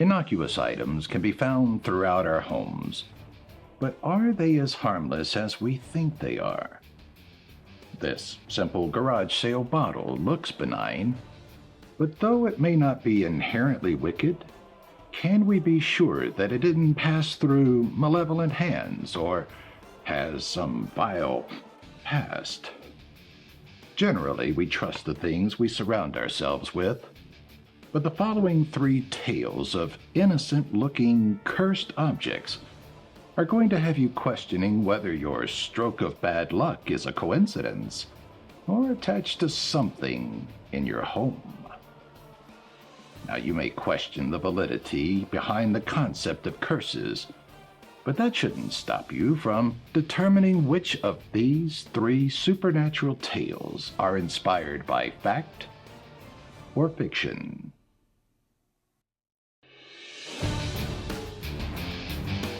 Innocuous items can be found throughout our homes, but are they as harmless as we think they are? This simple garage sale bottle looks benign, but though it may not be inherently wicked, can we be sure that it didn't pass through malevolent hands or has some vile past? Generally, we trust the things we surround ourselves with, but the following three tales of innocent-looking cursed objects are going to have you questioning whether your stroke of bad luck is a coincidence or attached to something in your home. Now, you may question the validity behind the concept of curses, but that shouldn't stop you from determining which of these three supernatural tales are inspired by fact or fiction.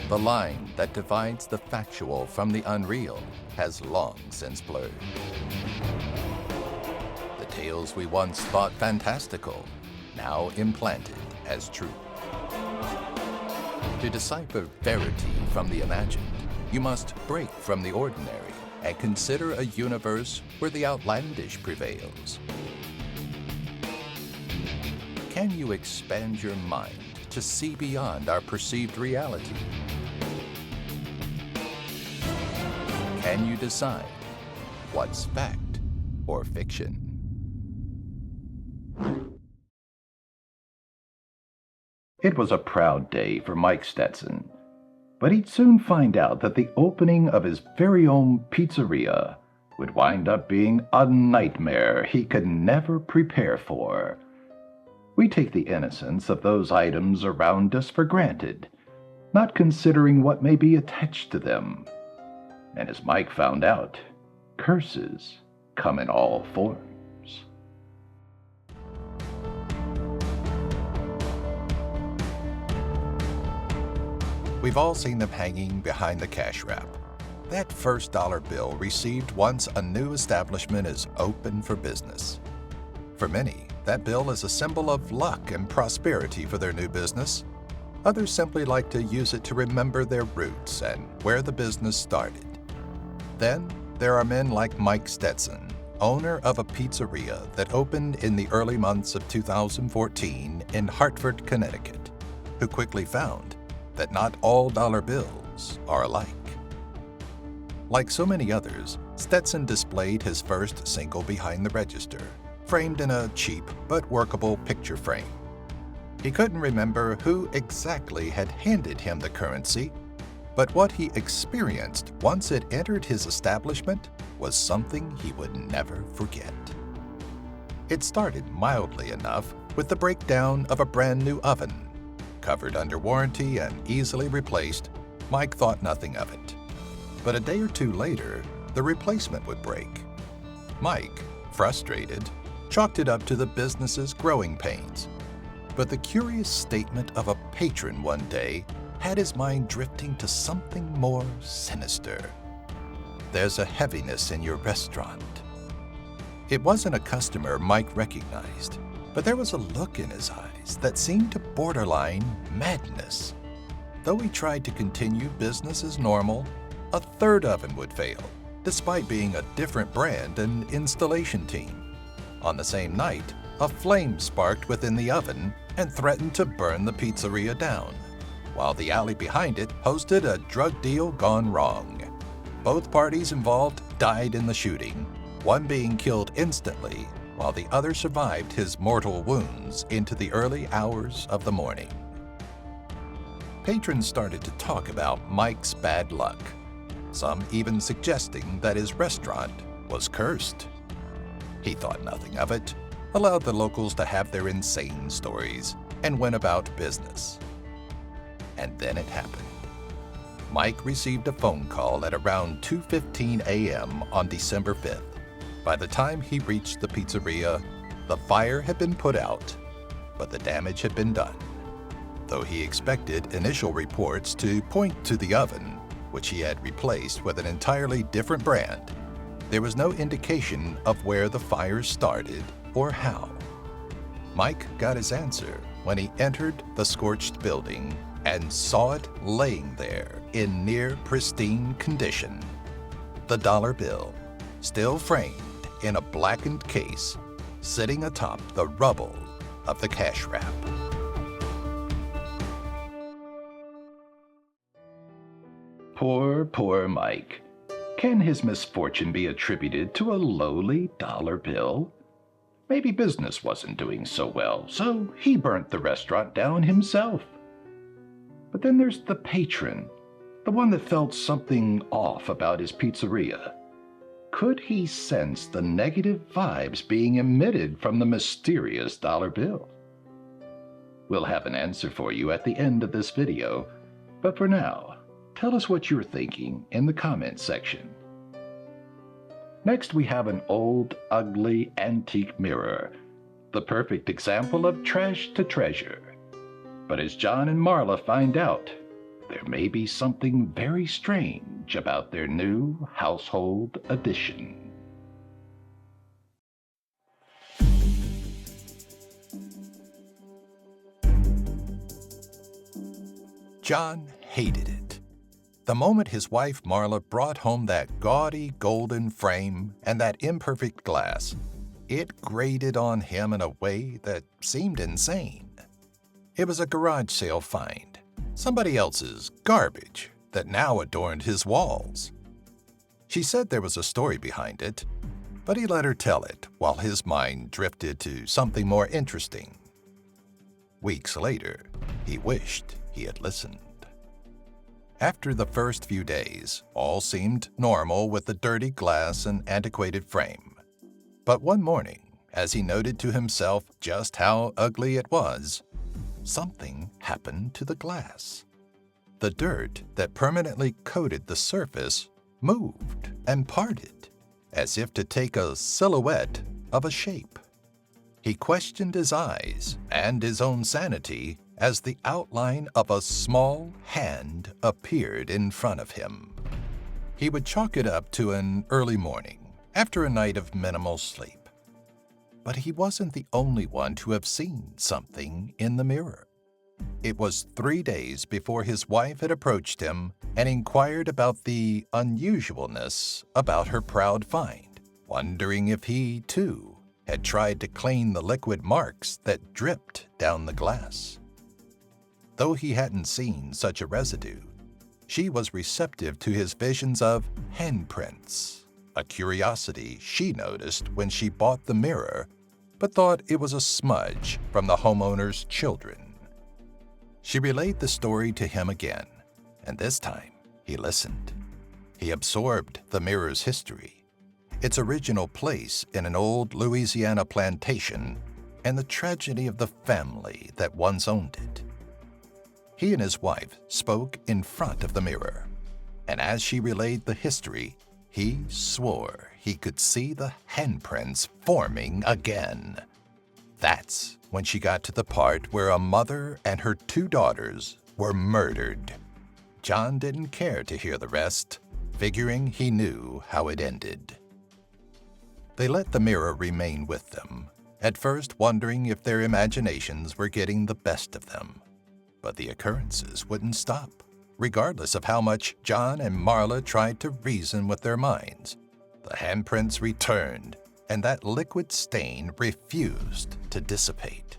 The line that divides the factual from the unreal has long since blurred. The tales we once thought fantastical, now implanted as truth. To decipher verity from the imagined, you must break from the ordinary and consider a universe where the outlandish prevails. Can you expand your mind to see beyond our perceived reality? Can you decide what's fact or fiction? It was a proud day for Mike Stetson, but he'd soon find out that the opening of his very own pizzeria would wind up being a nightmare he could never prepare for. We take the innocence of those items around us for granted, not considering what may be attached to them. And as Mike found out, curses come in all forms. We've all seen them hanging behind the cash wrap. That first dollar bill received once a new establishment is open for business. For many, that bill is a symbol of luck and prosperity for their new business. Others simply like to use it to remember their roots and where the business started. Then, there are men like Mike Stetson, owner of a pizzeria that opened in the early months of 2014 in Hartford, Connecticut, who quickly found that not all dollar bills are alike. Like so many others, Stetson displayed his first single behind the register, framed in a cheap but workable picture frame. He couldn't remember who exactly had handed him the currency, but what he experienced once it entered his establishment was something he would never forget. It started mildly enough with the breakdown of a brand new oven. Covered under warranty and easily replaced, Mike thought nothing of it. But a day or two later, the replacement would break. Mike, frustrated, chalked it up to the business's growing pains. But the curious statement of a patron one day had his mind drifting to something more sinister. There's a heaviness in your restaurant. It wasn't a customer Mike recognized, but there was a look in his eyes that seemed to borderline madness. Though he tried to continue business as normal, a third oven would fail, despite being a different brand and installation team. On the same night, a flame sparked within the oven and threatened to burn the pizzeria down, while the alley behind it hosted a drug deal gone wrong. Both parties involved died in the shooting, one being killed instantly, while the other survived his mortal wounds into the early hours of the morning. Patrons started to talk about Mike's bad luck, some even suggesting that his restaurant was cursed. He thought nothing of it, allowed the locals to have their insane stories, and went about business. And then it happened. Mike received a phone call at around 2:15 a.m. on December 5th. By the time he reached the pizzeria, the fire had been put out, but the damage had been done. Though he expected initial reports to point to the oven, which he had replaced with an entirely different brand, there was no indication of where the fire started or how. Mike got his answer when he entered the scorched building and saw it laying there in near pristine condition. The dollar bill, still framed in a blackened case, sitting atop the rubble of the cash wrap. Poor Mike. Can his misfortune be attributed to a lowly dollar bill? Maybe business wasn't doing so well, so he burnt the restaurant down himself. But then there's the patron, the one that felt something off about his pizzeria. Could he sense the negative vibes being emitted from the mysterious dollar bill? We'll have an answer for you at the end of this video, but for now, tell us what you're thinking in the comments section. Next, we have an old, ugly, antique mirror, the perfect example of trash to treasure. But as John and Marla find out, there may be something very strange about their new household addition. John hated it. The moment his wife Marla brought home that gaudy golden frame and that imperfect glass, it grated on him in a way that seemed insane. It was a garage sale find, somebody else's garbage that now adorned his walls. She said there was a story behind it, but he let her tell it while his mind drifted to something more interesting. Weeks later, he wished he had listened. After the first few days, all seemed normal with the dirty glass and antiquated frame. But one morning, as he noted to himself just how ugly it was, something happened to the glass. The dirt that permanently coated the surface moved and parted, as if to take a silhouette of a shape. He questioned his eyes and his own sanity as the outline of a small hand appeared in front of him. He would chalk it up to an early morning, after a night of minimal sleep. But he wasn't the only one to have seen something in the mirror. It was 3 days before his wife had approached him and inquired about the unusualness about her proud find, wondering if he, too, had tried to clean the liquid marks that dripped down the glass. Though he hadn't seen such a residue, she was receptive to his visions of handprints, a curiosity she noticed when she bought the mirror, but thought it was a smudge from the homeowner's children. She relayed the story to him again, and this time he listened. He absorbed the mirror's history, its original place in an old Louisiana plantation, and the tragedy of the family that once owned it. He and his wife spoke in front of the mirror, and as she relayed the history, he swore he could see the handprints forming again. That's when she got to the part where a mother and her 2 daughters were murdered. John didn't care to hear the rest, figuring he knew how it ended. They let the mirror remain with them, at first wondering if their imaginations were getting the best of them. But the occurrences wouldn't stop, regardless of how much John and Marla tried to reason with their minds. The handprints returned, and that liquid stain refused to dissipate.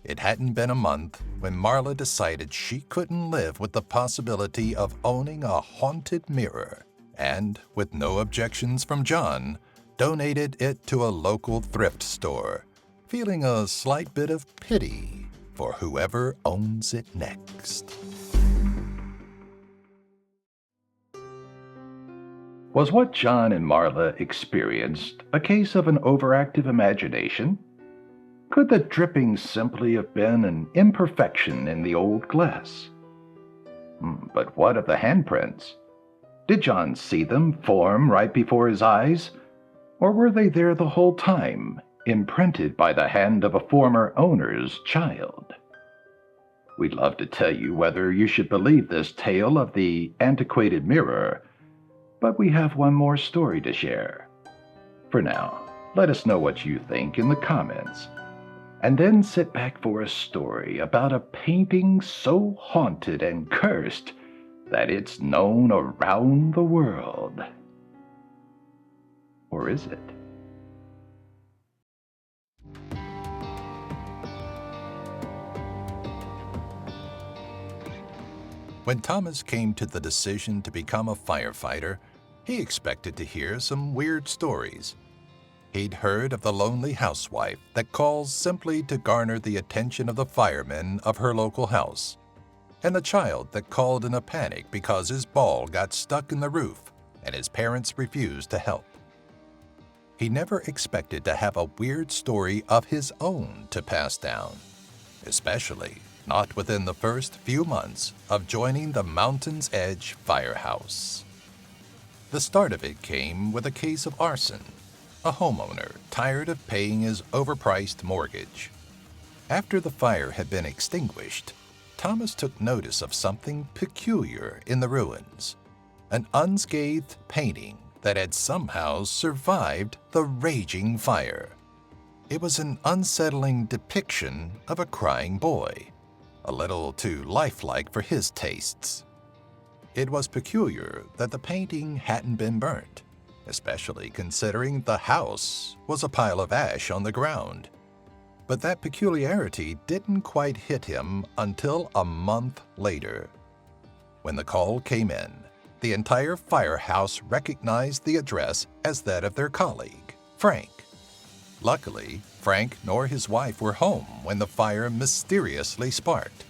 It hadn't been a month when Marla decided she couldn't live with the possibility of owning a haunted mirror, and, with no objections from John, donated it to a local thrift store, feeling a slight bit of pity for whoever owns it next. Was what John and Marla experienced a case of an overactive imagination? Could the dripping simply have been an imperfection in the old glass? But what of the handprints? Did John see them form right before his eyes? Or were they there the whole time, imprinted by the hand of a former owner's child? We'd love to tell you whether you should believe this tale of the antiquated mirror, but we have one more story to share. For now, let us know what you think in the comments. and then sit back for a story about a painting so haunted and cursed that it's known around the world. Or is it? When Thomas came to the decision to become a firefighter, he expected to hear some weird stories. He'd heard of the lonely housewife that calls simply to garner the attention of the firemen of her local house, and the child that called in a panic because his ball got stuck in the roof and his parents refused to help. He never expected to have a weird story of his own to pass down, especially not within the first few months of joining the Mountain's Edge Firehouse. The start of it came with a case of arson, a homeowner tired of paying his overpriced mortgage. After the fire had been extinguished, Thomas took notice of something peculiar in the ruins, an unscathed painting that had somehow survived the raging fire. It was an unsettling depiction of a crying boy, a little too lifelike for his tastes. It was peculiar that the painting hadn't been burnt, especially considering the house was a pile of ash on the ground. But that peculiarity didn't quite hit him until a month later. When the call came in, the entire firehouse recognized the address as that of their colleague, Frank. Luckily, Frank nor his wife were home when the fire mysteriously sparked.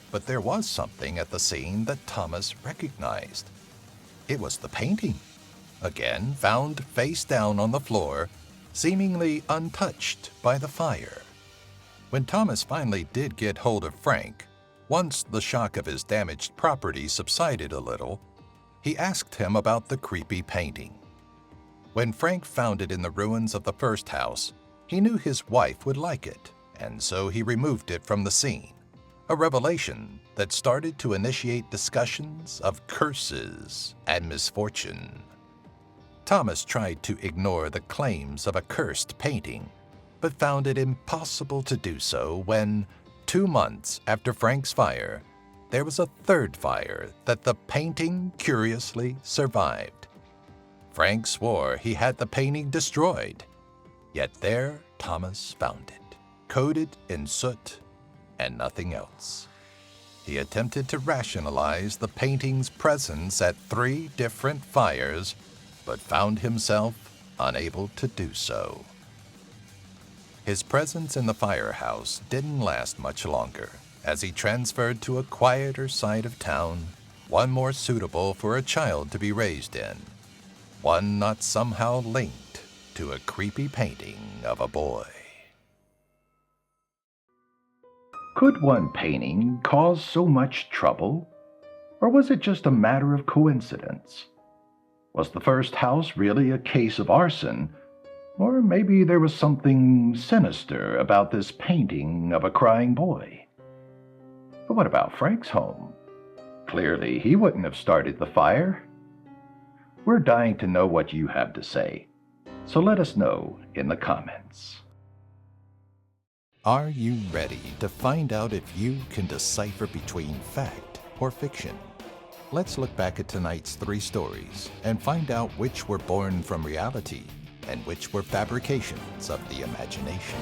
But there was something at the scene that Thomas recognized. It was the painting, again found face down on the floor, seemingly untouched by the fire. When Thomas finally did get hold of Frank, once the shock of his damaged property subsided a little, he asked him about the creepy painting. When Frank found it in the ruins of the first house, he knew his wife would like it, and so he removed it from the scene, a revelation that started to initiate discussions of curses and misfortune. Thomas tried to ignore the claims of a cursed painting, but found it impossible to do so when, 2 months after Frank's fire, there was a third fire that the painting curiously survived. Frank swore he had the painting destroyed, yet there Thomas found it, coated in soot and nothing else. He attempted to rationalize the painting's presence at 3 different fires, but found himself unable to do so. His presence in the firehouse didn't last much longer, as he transferred to a quieter side of town, one more suitable for a child to be raised in, one not somehow linked to a creepy painting of a boy. Could one painting cause so much trouble? Or was it just a matter of coincidence? Was the first house really a case of arson? Or maybe there was something sinister about this painting of a crying boy? But what about Frank's home? Clearly, he wouldn't have started the fire. We're dying to know what you have to say, so let us know in the comments. Are you ready to find out if you can decipher between fact or fiction? Let's look back at tonight's 3 stories and find out which were born from reality and which were fabrications of the imagination.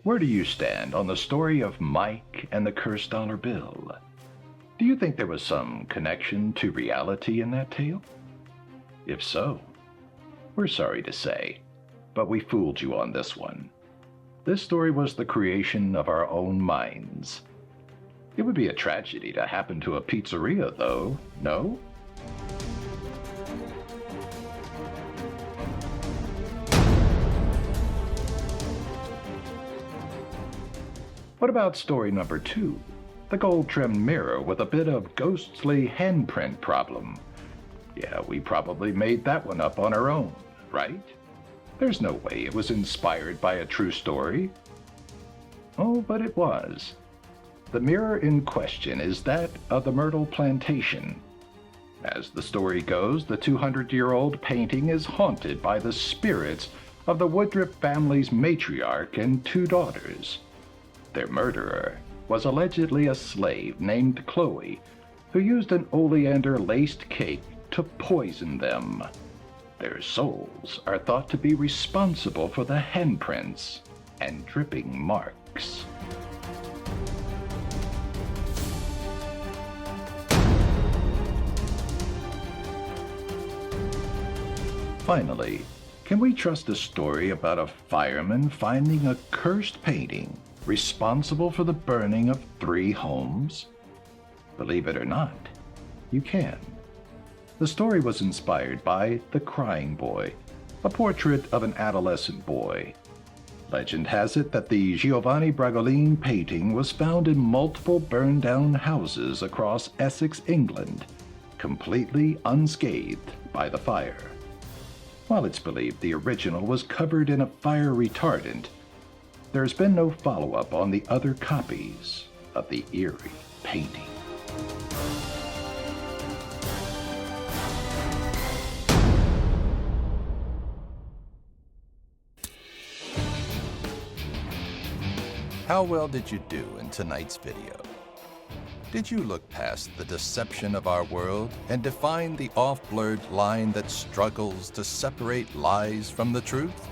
Where do you stand on the story of Mike and the cursed dollar bill? Do you think there was some connection to reality in that tale? If so, we're sorry to say, but we fooled you on this one. This story was the creation of our own minds. It would be a tragedy to happen to a pizzeria, though, no? What about story number 2? The gold-trimmed mirror with a bit of ghostly handprint problem. Yeah, we probably made that one up on our own, right? There's no way it was inspired by a true story. Oh, but it was. The mirror in question is that of the Myrtle Plantation. As the story goes, the 200-year-old painting is haunted by the spirits of the Woodruff family's matriarch and 2 daughters. Their murderer was allegedly a slave named Chloe, who used an oleander-laced cake to poison them. Their souls are thought to be responsible for the handprints and dripping marks. Finally, can we trust a story about a fireman finding a cursed painting responsible for the burning of 3 homes? Believe it or not, you can. The story was inspired by The Crying Boy, a portrait of an adolescent boy. Legend has it that the Giovanni Bragolin painting was found in multiple burned-down houses across Essex, England, completely unscathed by the fire. While it's believed the original was covered in a fire retardant, there's been no follow-up on the other copies of the eerie painting. How well did you do in tonight's video? Did you look past the deception of our world and define the off-blurred line that struggles to separate lies from the truth?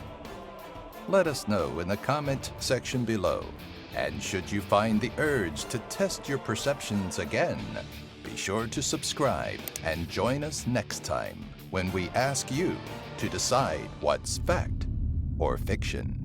Let us know in the comment section below. And should you find the urge to test your perceptions again, be sure to subscribe and join us next time when we ask you to decide what's fact or fiction.